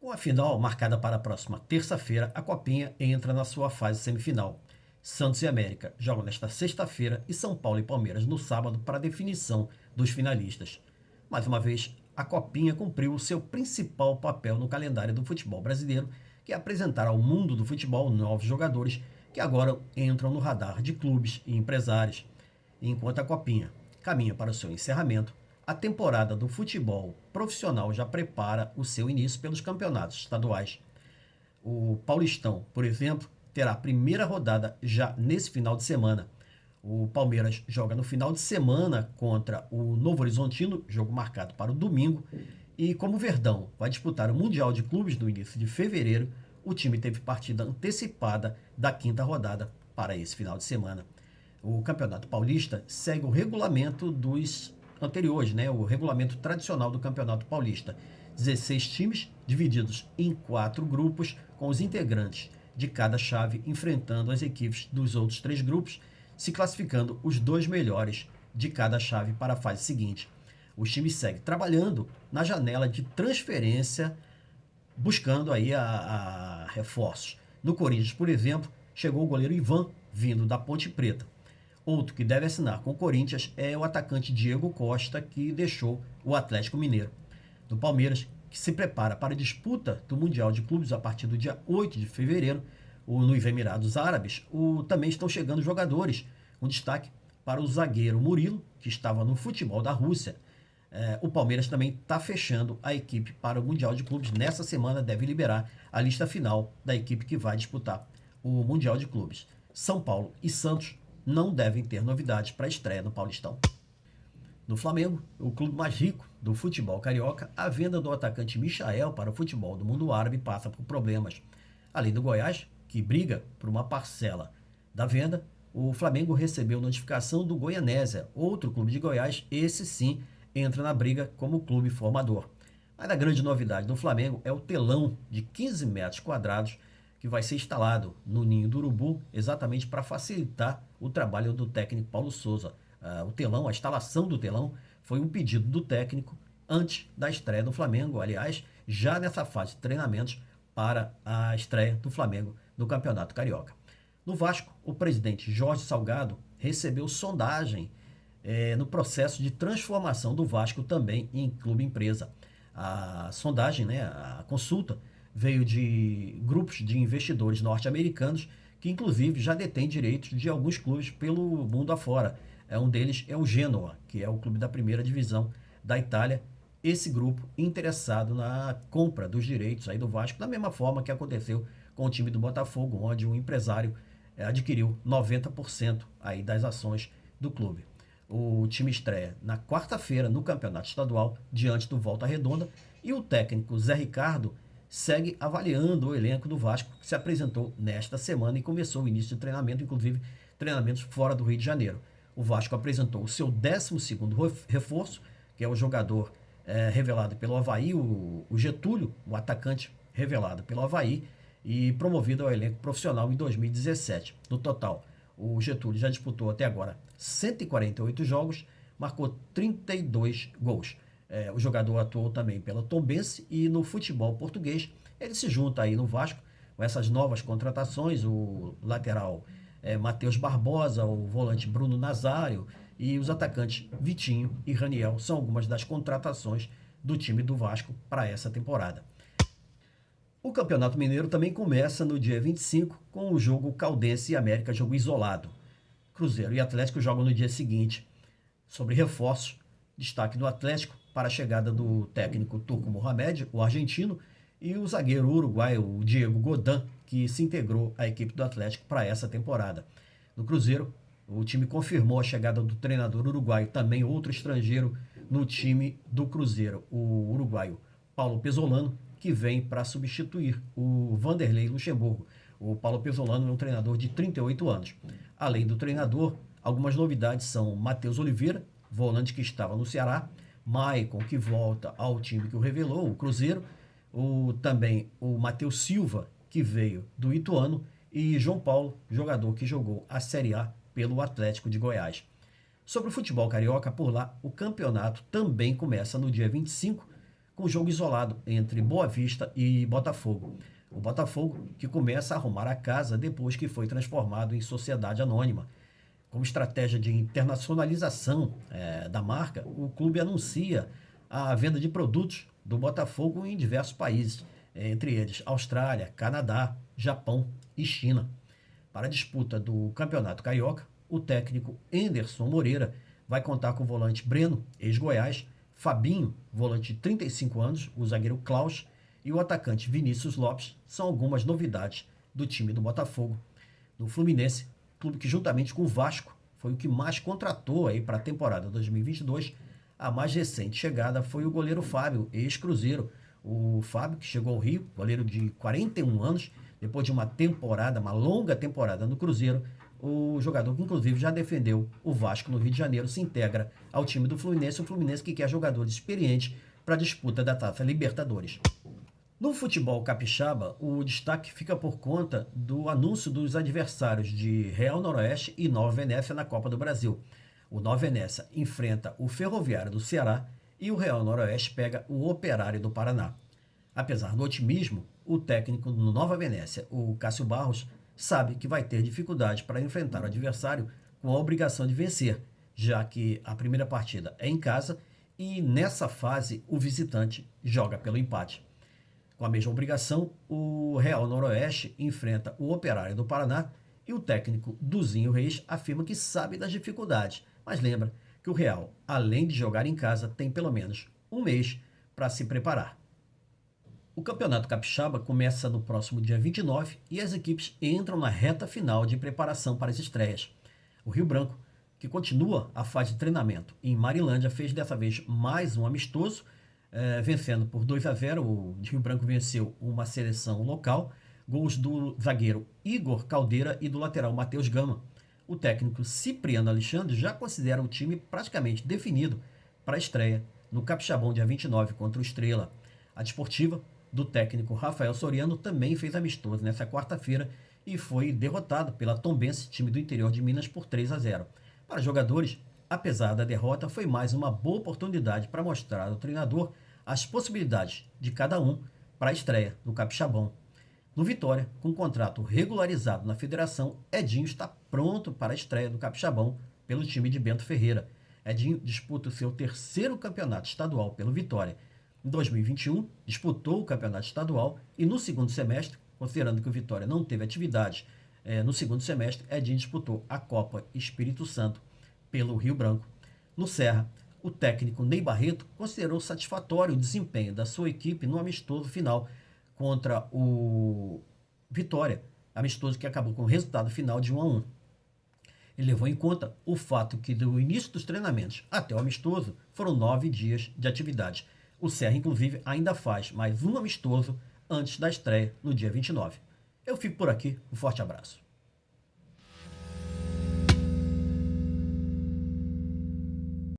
Com a final marcada para a próxima terça-feira, a Copinha entra na sua fase semifinal. Santos e América jogam nesta sexta-feira e São Paulo e Palmeiras no sábado para a definição dos finalistas. Mais uma vez, a Copinha cumpriu o seu principal papel no calendário do futebol brasileiro, que é apresentar ao mundo do futebol novos jogadores que agora entram no radar de clubes e empresários. Enquanto a Copinha caminha para o seu encerramento, a temporada do futebol profissional já prepara o seu início pelos campeonatos estaduais. O Paulistão, por exemplo, terá a primeira rodada já nesse final de semana. O Palmeiras joga no final de semana contra o Novo Horizontino, jogo marcado para o domingo. E como o Verdão vai disputar o Mundial de Clubes no início de fevereiro, o time teve partida antecipada da quinta rodada para esse final de semana. O Campeonato Paulista segue o regulamento dos anteriores, né? O regulamento tradicional do Campeonato Paulista. 16 times divididos em 4 grupos, com os integrantes de cada chave enfrentando as equipes dos outros 3 grupos, se classificando os 2 melhores de cada chave para a fase seguinte. Os times seguem trabalhando na janela de transferência, buscando aí a reforços. No Corinthians, por exemplo, chegou o goleiro Ivan, vindo da Ponte Preta. Outro que deve assinar com o Corinthians é o atacante Diego Costa, que deixou o Atlético Mineiro. Do Palmeiras, que se prepara para a disputa do Mundial de Clubes a partir do dia 8 de fevereiro, nos Emirados Árabes, também estão chegando jogadores. Um destaque para o zagueiro Murilo, que estava no futebol da Rússia. O Palmeiras também está fechando a equipe para o Mundial de Clubes. Nessa semana deve liberar a lista final da equipe que vai disputar o Mundial de Clubes. São Paulo e Santos não devem ter novidades para a estreia no Paulistão. No Flamengo, o clube mais rico do futebol carioca, a venda do atacante Michael para o futebol do mundo árabe passa por problemas. Além do Goiás, que briga por uma parcela da venda, o Flamengo recebeu notificação do Goianésia, outro clube de Goiás, esse sim entra na briga como clube formador. Mas a grande novidade do Flamengo é o telão de 15 metros quadrados que vai ser instalado no Ninho do Urubu, exatamente para facilitar o trabalho do técnico Paulo Souza. O telão, a instalação do telão, foi um pedido do técnico antes da estreia do Flamengo, aliás, já nessa fase de treinamentos para a estreia do Flamengo no Campeonato Carioca. No Vasco, o presidente Jorge Salgado recebeu sondagem no processo de transformação do Vasco também em clube empresa. A sondagem, né, a consulta, veio de grupos de investidores norte-americanos que inclusive já detêm direitos de alguns clubes pelo mundo afora. Um deles é o Genoa, que é o clube da primeira divisão da Itália. Esse grupo interessado na compra dos direitos aí do Vasco, da mesma forma que aconteceu com o time do Botafogo, onde um empresário adquiriu 90% aí das ações do clube. O time estreia na quarta-feira no Campeonato Estadual, diante do Volta Redonda, e o técnico Zé Ricardo segue avaliando o elenco do Vasco, que se apresentou nesta semana e começou o início de treinamento, inclusive treinamentos fora do Rio de Janeiro. O Vasco apresentou o seu 12º reforço, que é o jogador revelado pelo Avaí, o Getúlio, o atacante revelado pelo Avaí e promovido ao elenco profissional em 2017. No total, o Getúlio já disputou até agora 148 jogos, marcou 32 gols. O jogador atuou também pela Tombense e no futebol português. Ele se junta aí no Vasco com essas novas contratações, o lateral Matheus Barbosa, o volante Bruno Nazário e os atacantes Vitinho e Raniel são algumas das contratações do time do Vasco para essa temporada. O Campeonato Mineiro também começa no dia 25 com o jogo Caldense e América, jogo isolado. Cruzeiro e Atlético jogam no dia seguinte. Sobre reforços, destaque do Atlético para a chegada do técnico Turco Mohamed, o argentino, e o zagueiro uruguaio, o Diego Godin, que se integrou à equipe do Atlético para essa temporada. No Cruzeiro, o time confirmou a chegada do treinador uruguaio, também outro estrangeiro no time do Cruzeiro, o uruguaio Paulo Pesolano, que vem para substituir o Vanderlei Luxemburgo. O Paulo Pesolano é um treinador de 38 anos. Além do treinador, algumas novidades são Matheus Oliveira, volante que estava no Ceará, Maicon, que volta ao time que o revelou, o Cruzeiro, também o Matheus Silva, que veio do Ituano, e João Paulo, jogador que jogou a Série A pelo Atlético de Goiás. Sobre o futebol carioca, por lá, o campeonato também começa no dia 25, com o jogo isolado entre Boa Vista e Botafogo. O Botafogo que começa a arrumar a casa depois que foi transformado em sociedade anônima. Como estratégia de internacionalização da marca, o clube anuncia a venda de produtos do Botafogo em diversos países, entre eles Austrália, Canadá, Japão e China. Para a disputa do Campeonato Carioca, o técnico Enderson Moreira vai contar com o volante Breno, ex-Goiás, Fabinho, volante de 35 anos, o zagueiro Klaus e o atacante Vinícius Lopes são algumas novidades do time do Botafogo. No Fluminense, clube que juntamente com o Vasco foi o que mais contratou aí para a temporada 2022, a mais recente chegada foi o goleiro Fábio, ex-Cruzeiro. O Fábio, que chegou ao Rio, goleiro de 41 anos, depois de uma longa temporada no Cruzeiro, o jogador que inclusive já defendeu o Vasco no Rio de Janeiro, se integra ao time do Fluminense, o Fluminense que quer jogadores experientes para a disputa da Taça Libertadores. No futebol capixaba, o destaque fica por conta do anúncio dos adversários de Real Noroeste e Nova Venécia na Copa do Brasil. O Nova Venécia enfrenta o Ferroviário do Ceará e o Real Noroeste pega o Operário do Paraná. Apesar do otimismo, o técnico do Nova Venécia, o Cássio Barros, sabe que vai ter dificuldade para enfrentar o adversário com a obrigação de vencer, já que a primeira partida é em casa e nessa fase o visitante joga pelo empate. Com a mesma obrigação, o Real Noroeste enfrenta o Operário do Paraná e o técnico Duzinho Reis afirma que sabe das dificuldades, mas lembra que o Real, além de jogar em casa, tem pelo menos um mês para se preparar. O Campeonato Capixaba começa no próximo dia 29 e as equipes entram na reta final de preparação para as estreias. O Rio Branco, que continua a fase de treinamento em Marilândia, fez dessa vez mais um amistoso, vencendo por 2-0. O Rio Branco venceu uma seleção local, gols do zagueiro Igor Caldeira e do lateral Matheus Gama. O técnico Cipriano Alexandre já considera o time praticamente definido para a estreia no Capixabão dia 29 contra o Estrela. A Desportiva do técnico Rafael Soriano também fez amistoso nesta quarta-feira e foi derrotado pela Tombense, time do interior de Minas, por 3-0. Para os jogadores, apesar da derrota, foi mais uma boa oportunidade para mostrar ao treinador as possibilidades de cada um para a estreia no Capixabão. No Vitória, com contrato regularizado na federação, Edinho está pronto para a estreia do Capixabão pelo time de Bento Ferreira. Edinho disputa o seu terceiro campeonato estadual pelo Vitória. Em 2021, disputou o campeonato estadual e no segundo semestre, considerando que o Vitória não teve atividade no segundo semestre, Edinho disputou a Copa Espírito Santo pelo Rio Branco. No Serra, o técnico Ney Barreto considerou satisfatório o desempenho da sua equipe no amistoso final contra o Vitória, amistoso que acabou com o resultado final de 1-1. Ele levou em conta o fato que do início dos treinamentos até o amistoso foram 9 dias de atividade. O Serra, inclusive, ainda faz mais um amistoso antes da estreia no dia 29. Eu fico por aqui, um forte abraço.